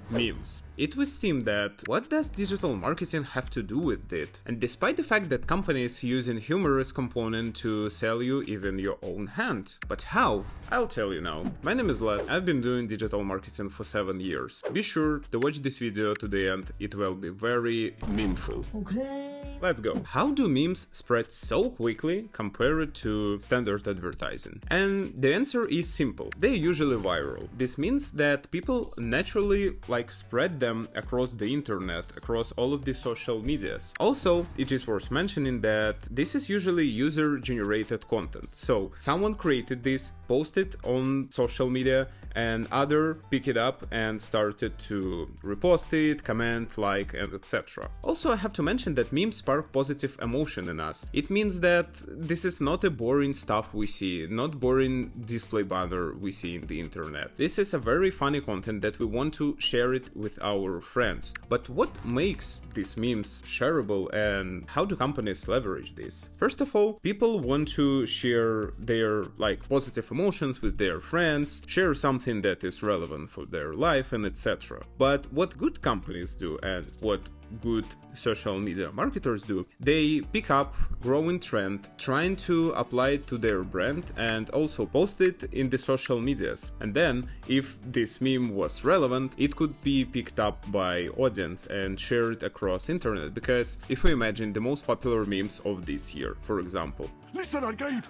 Memes. It would seem that what does digital marketing have to do with it? And despite the fact that companies using humorous component to sell you even your own hand. But how? I'll tell you now. My name is Vlad. I've been doing digital marketing for 7 years. Be sure to watch this video to the end. It will be very memeful. Okay. Let's go. How do memes spread so quickly compared to standard advertising? And the answer is simple. They're usually viral. This means that people naturally spread them across the internet, across all of the social medias. Also, it is worth mentioning that this is usually user-generated content. So someone created this, posted on social media, and other pick it up and started to repost it, comment, like, and etc. Also, I have to mention that memes spark positive emotion in us. It means that this is not a boring stuff we see, not boring display banner we see in the internet. This is a very funny content that we want to share it with our friends. But what makes these memes shareable and how do companies leverage this? First of all, people want to share their positive emotions with their friends, share something that is relevant for their life, and etc. But what good companies do and what good social media marketers do, they pick up growing trend, trying to apply it to their brand and also post it in the social medias. And then if this meme was relevant, it could be picked up by audience and shared across internet. Because if we imagine the most popular memes of this year, for example. Listen, Gabe.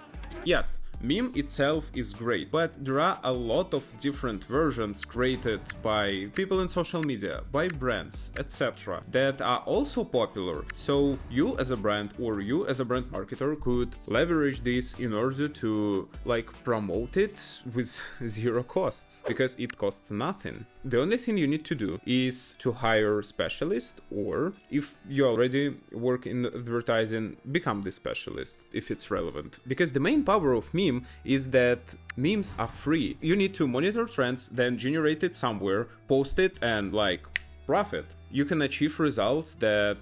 Yes, meme itself is great, but there are a lot of different versions created by people in social media, by brands, etc. that are also popular. So you as a brand or you as a brand marketer could leverage this in order to promote it with zero costs, because it costs nothing. The only thing you need to do is to hire specialists, or if you already work in advertising, become the specialist if it's relevant. Because the main power of meme is that memes are free. You need to monitor trends, then generate it somewhere, post it, and profit. You can achieve results that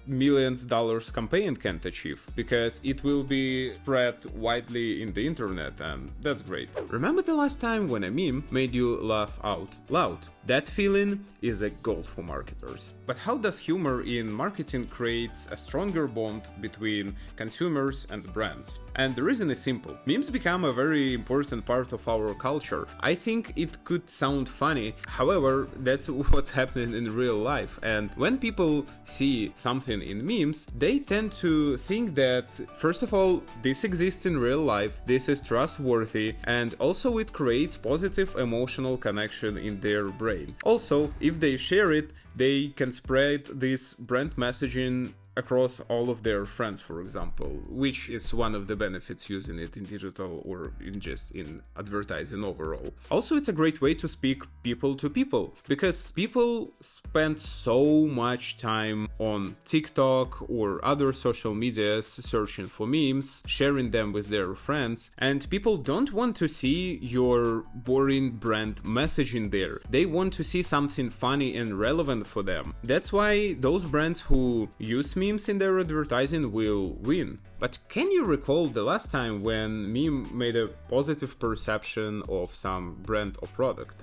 millions dollars campaign can't achieve, because it will be spread widely in the internet, and that's great. Remember the last time when a meme made you laugh out loud? That feeling is a gold for marketers. But how does humor in marketing create a stronger bond between consumers and brands? And the reason is simple. Memes become a very important part of our culture. I think it could sound funny, however, that's what's happening in real life. And when people see something in memes, they tend to think that, first of all, this exists in real life, this is trustworthy, and also it creates positive emotional connection in their brain. Also, if they share it, they can spread this brand messaging across all of their friends, for example, which is one of the benefits using it in digital or in advertising overall. Also, it's a great way to speak people to people, because people spend so much time on TikTok or other social medias searching for memes, sharing them with their friends, and people don't want to see your boring brand messaging there. They want to see something funny and relevant for them. That's why those brands who use memes in their advertising will win. But can you recall the last time when meme made a positive perception of some brand or product?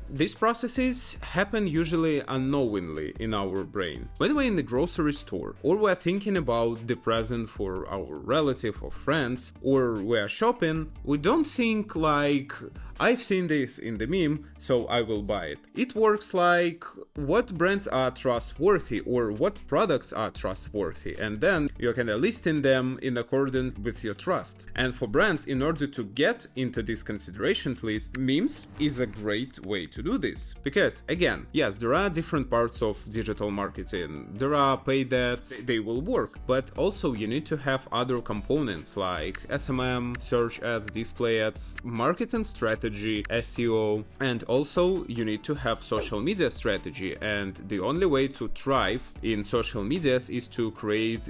These processes happen usually unknowingly in our brain. When we're in the grocery store, or we're thinking about the present for our relative or friends, or we're shopping, we don't think I've seen this in the meme, so I will buy it. It works like what brands are trustworthy or what products are trustworthy, and then you're listing them in accordance with your trust. And for brands, in order to get into this considerations list, memes is a great way to do this. Because again, yes, there are different parts of digital marketing. There are paid ads, they will work, but also you need to have other components like SMM, search ads, display ads, marketing strategy, SEO, and also you need to have social media strategy. And the only way to thrive in social medias is to create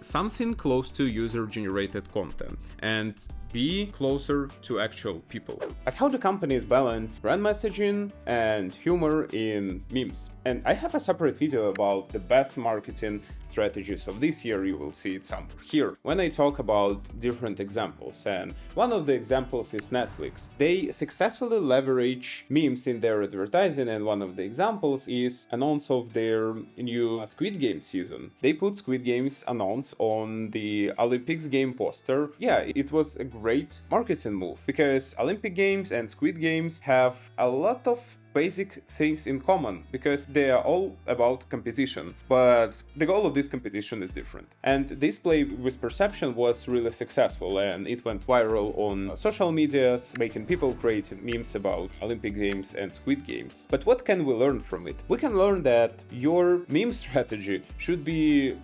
something close to user-generated content and be closer to actual people. But how do companies balance brand messaging and humor in memes? And I have a separate video about the best marketing strategies of this year, you will see it somewhere here. When I talk about different examples, and one of the examples is Netflix. They successfully leverage memes in their advertising, and one of the examples is announce of their new Squid Game season. They put Squid Game's announce on the Olympics game poster. Yeah, it was a great marketing move because Olympic Games and Squid Games have a lot of basic things in common because they are all about competition, but the goal of this competition is different. And this play with perception was really successful, and it went viral on social medias, making people create memes about Olympic Games and Squid Games. But what can we learn from it? We can learn that your meme strategy should be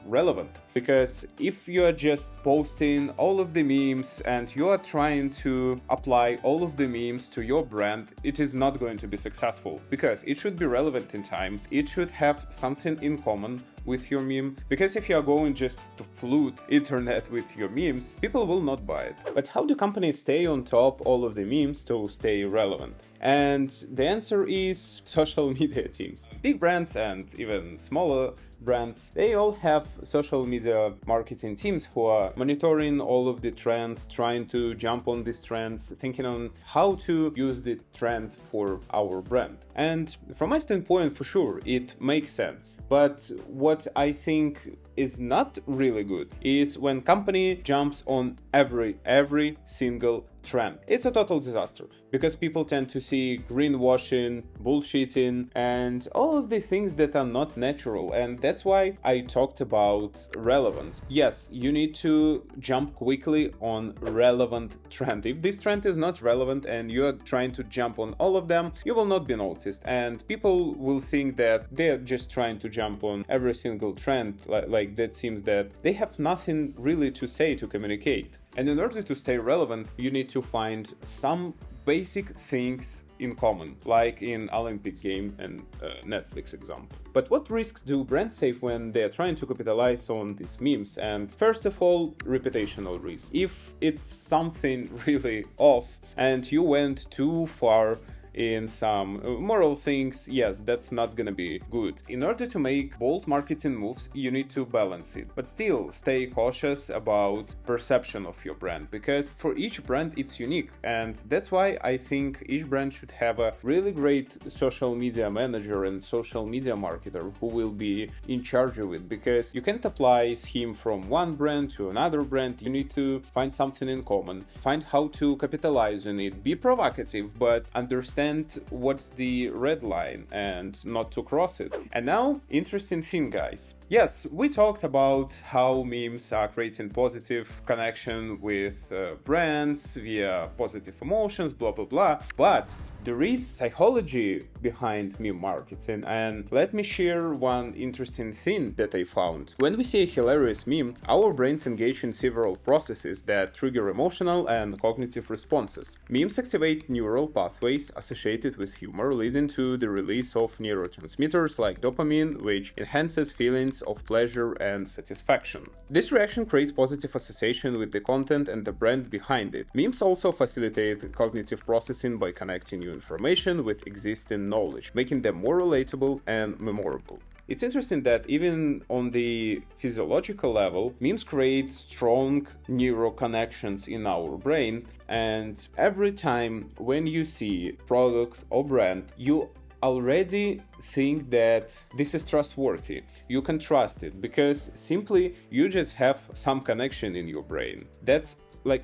relevant, because if you are just posting all of the memes and you are trying to apply all of the memes to your brand, it is not going to be successful, because it should be relevant in time. It should have something in common with your meme, because if you are going just to flood internet with your memes, people will not buy it. But how do companies stay on top all of the memes to stay relevant? And the answer is social media teams. Big brands and even smaller brands, they all have social media marketing teams who are monitoring all of the trends, trying to jump on these trends, thinking on how to use the trend for our brand. And from my standpoint, for sure, it makes sense. But what I think is not really good is when company jumps on every single trend. It's a total disaster because people tend to see greenwashing, bullshitting, and all of the things that are not natural. And that's why I talked about relevance. Yes, you need to jump quickly on relevant trend. If this trend is not relevant and you're trying to jump on all of them, you will not be noticed, and people will think that they're just trying to jump on every single trend. Like that seems that they have nothing really to say, to communicate. And in order to stay relevant, you need to find some basic things in common, like in Olympic game and Netflix example. But what risks do brands take when they're trying to capitalize on these memes? And first of all, reputational risk. If it's something really off and you went too far in some moral things, yes, that's not gonna be good. In order to make bold marketing moves, you need to balance it, but still stay cautious about perception of your brand, because for each brand it's unique, and that's why I think each brand should have a really great social media manager and social media marketer who will be in charge of it, because you can't apply a scheme from one brand to another brand. You need to find something in common, find how to capitalize on it, be provocative, but understand what's the red line and not to cross it. And now, interesting thing, guys. Yes, we talked about how memes are creating positive connection with brands via positive emotions, blah blah blah, but there is psychology behind meme marketing, and let me share one interesting thing that I found. When we see a hilarious meme, our brains engage in several processes that trigger emotional and cognitive responses. Memes activate neural pathways associated with humor, leading to the release of neurotransmitters like dopamine, which enhances feelings of pleasure and satisfaction. This reaction creates positive association with the content and the brand behind it. Memes also facilitate cognitive processing by connecting new information with existing knowledge, making them more relatable and memorable. It's interesting that even on the physiological level, memes create strong neural connections in our brain, and every time when you see product or brand, you already think that this is trustworthy. You can trust it because simply you just have some connection in your brain. That's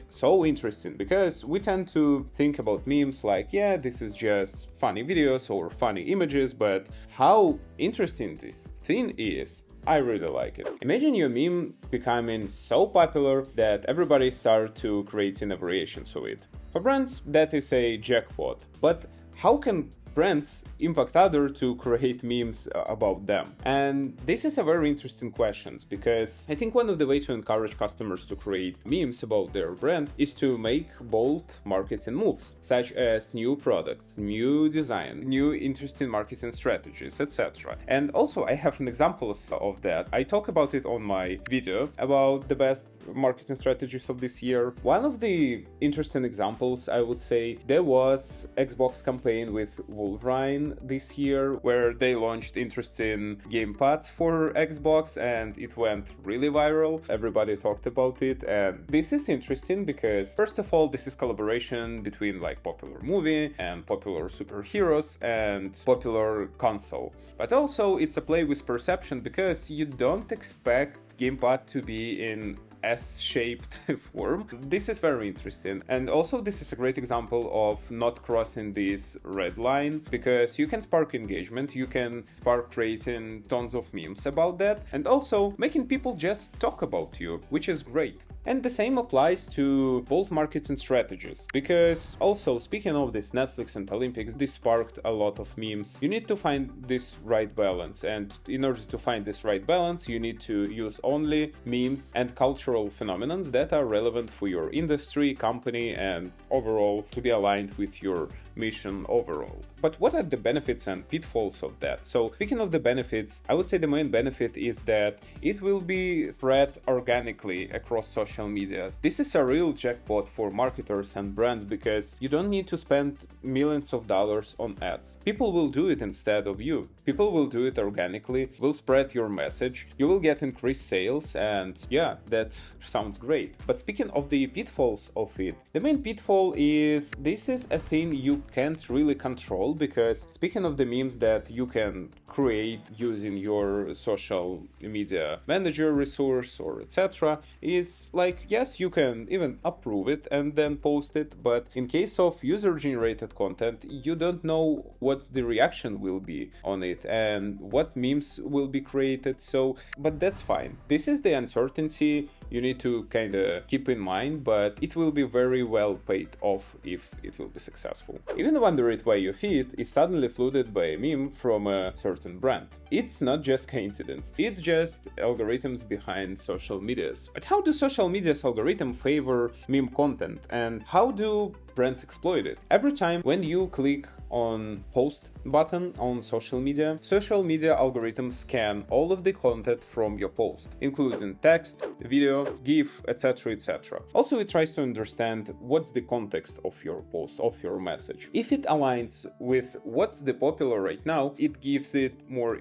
so interesting, because we tend to think about memes like, yeah, this is just funny videos or funny images, but how interesting this thing is, I really like it. Imagine your meme becoming so popular that everybody starts to creating variations of it. For brands, that is a jackpot. But how can brands impact others to create memes about them? And this is a very interesting question, because I think one of the ways to encourage customers to create memes about their brand is to make bold marketing moves, such as new products, new design, new interesting marketing strategies, etc. And also I have an example of that. I talk about it on my video about the best marketing strategies of this year. One of the interesting examples, I would say, there was Xbox campaign with Wolverine this year, where they launched interesting gamepads for Xbox and it went really viral. Everybody talked about it, and this is interesting because first of all, this is collaboration between like popular movie and popular superheroes and popular console. But also it's a play with perception because you don't expect gamepad to be in S-shaped form. This is very interesting, and also this is a great example of not crossing this red line, because you can spark engagement, you can spark creating tons of memes about that, and also making people just talk about you, which is great. And the same applies to both marketing strategies, because also speaking of this Netflix and Olympics, this sparked a lot of memes. You need to find this right balance, and in order to find this right balance, you need to use only memes and cultural phenomena that are relevant for your industry, company, and overall to be aligned with your mission overall. But what are the benefits and pitfalls of that? So speaking of the benefits, I would say the main benefit is that it will be spread organically across social media. This is a real jackpot for marketers and brands because you don't need to spend millions of dollars on ads. People will do it instead of you. People will do it organically, will spread your message, you will get increased sales, and yeah, that sounds great. But speaking of the pitfalls of it, the main pitfall is this is a thing you can't really control, because speaking of the memes that you can create using your social media manager resource or etc., is like, yes, you can even approve it and then post it, but in case of user generated content, you don't know what the reaction will be on it and what memes will be created. So but that's fine. This is the uncertainty you need to kind of keep in mind, but it will be very well paid off if it will be successful. Even wondering why your feed is suddenly flooded by a meme from a certain brand. It's not just coincidence, it's just algorithms behind social medias. But how do social media's algorithm favor meme content, and how do brands exploit it? Every time when you click on post button on social media algorithms scan all of the content from your post, including text, video, GIF, etc, etc. Also, it tries to understand what's the context of your post, of your message. If it aligns with what's the popular right now, it gives it more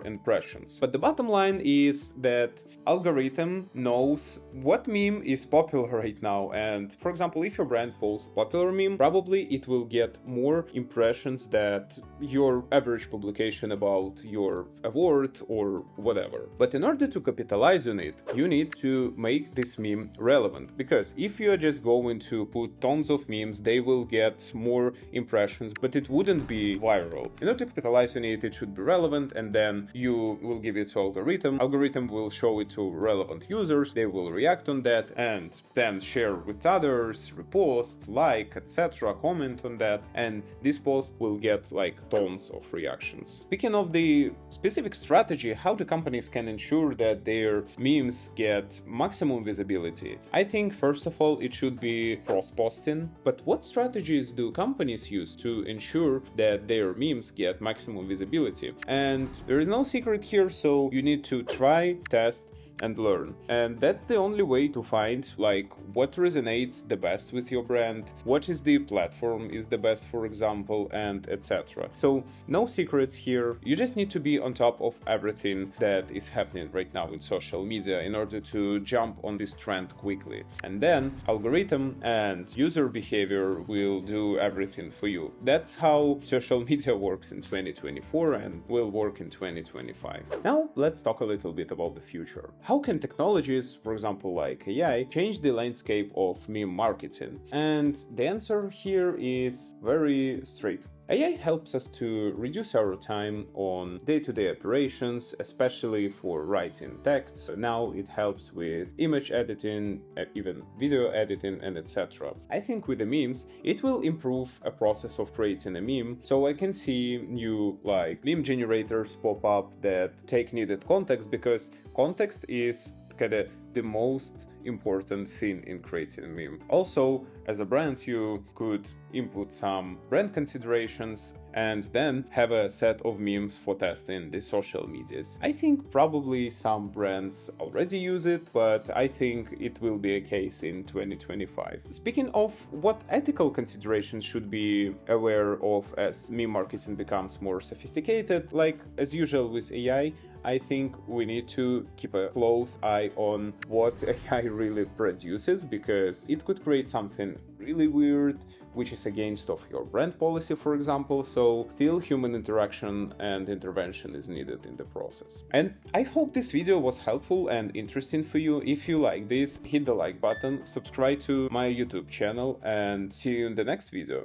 impressions. But the bottom line is that algorithm knows what meme is popular right now, and for example, if your brand posts popular meme, probably it will get more impressions that your average publication about your award or whatever. But in order to capitalize on it, you need to make this meme relevant, because if you are just going to put tons of memes, they will get more impressions, but it wouldn't be viral. In order to capitalize on it, it should be relevant, and then you will give it to algorithm will show it to relevant users, they will react on that and then share with others, repost, like, etc, comment on that, and this post will get like tons of reactions. Speaking of the specific strategy, how the companies can ensure that their memes get maximum visibility, I think first of all it should be cross-posting. But what strategies do companies use to ensure that their memes get maximum visibility? And there is no secret here, so you need to try, test, and learn. And that's the only way to find like what resonates the best with your brand, what is the platform is the best, for example, and etc. So no secrets here. You just need to be on top of everything that is happening right now in social media in order to jump on this trend quickly. And then algorithm and user behavior will do everything for you. That's how social media works in 2024 and will work in 2025. Now let's talk a little bit about the future. How can technologies, for example like AI, change the landscape of meme marketing? And the answer here is very straight. AI helps us to reduce our time on day-to-day operations, especially for writing texts. Now it helps with image editing, even video editing, and etc. I think with the memes, it will improve a process of creating a meme, so I can see new like meme generators pop up that take needed context, because context is kind of the most important thing in creating a meme. Also, as a brand, you could input some brand considerations and then have a set of memes for testing the social medias. I think probably some brands already use it, but I think it will be a case in 2025. Speaking of what ethical considerations should be aware of as meme marketing becomes more sophisticated, like as usual with AI, I think we need to keep a close eye on what AI really produces, because it could create something really weird, which is against of your brand policy, for example, so still human interaction and intervention is needed in the process. And I hope this video was helpful and interesting for you. If you like this, hit the like button, subscribe to my YouTube channel, and see you in the next video.